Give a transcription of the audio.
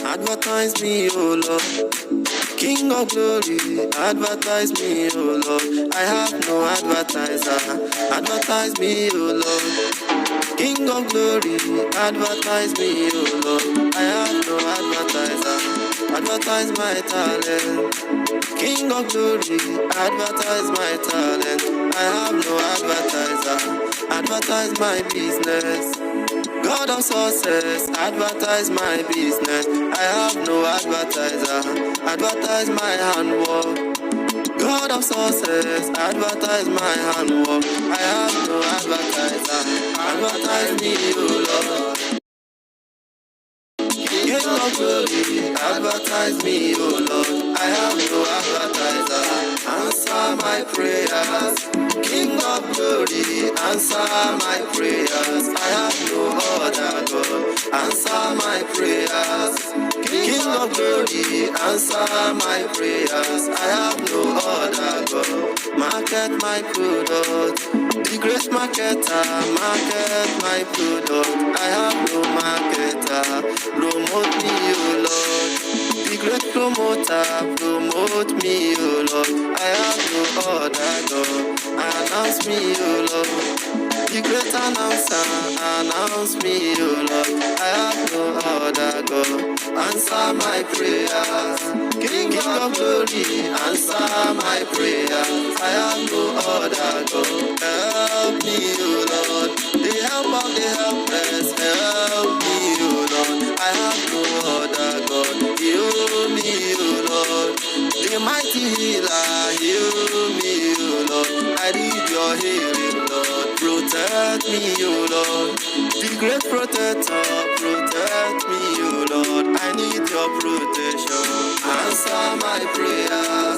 Advertise me, oh Lord. King of glory, advertise me, oh Lord. I have no advertiser. Advertise me, oh Lord. King of glory, advertise me, oh Lord. I have no advertiser. Advertise my talent. King of glory, advertise my talent. I have no advertiser. Advertise my business. God of success, advertise my business. I have no advertiser. Advertise my handwork. God of success, advertise my handwork. I have no advertiser. Advertise me, oh Lord. King of glory, advertise me, oh Lord. I have no advertiser. Answer my prayers. King of glory, answer my prayers. I have no other God. Answer my prayers. King of glory, answer my prayers. I have no other God. Market my product. The great marketer, market my product. I have no marketer. Promote me, oh Lord. The great promoter, promote me, oh Lord. I have no other God. Announce me, oh Lord. The great announcer, announce me, oh Lord. I have no other God. Answer my prayers. King of glory, answer my prayers. I have no other God. Help me, oh Lord. The help of the helpless. Help me, oh Lord. I have no other God. Heal me, oh Lord. The mighty healer, heal me, oh Lord. I need your healing, Lord. Protect me, oh Lord. The great protector, protect me, oh Lord. I need your protection. Answer my prayer.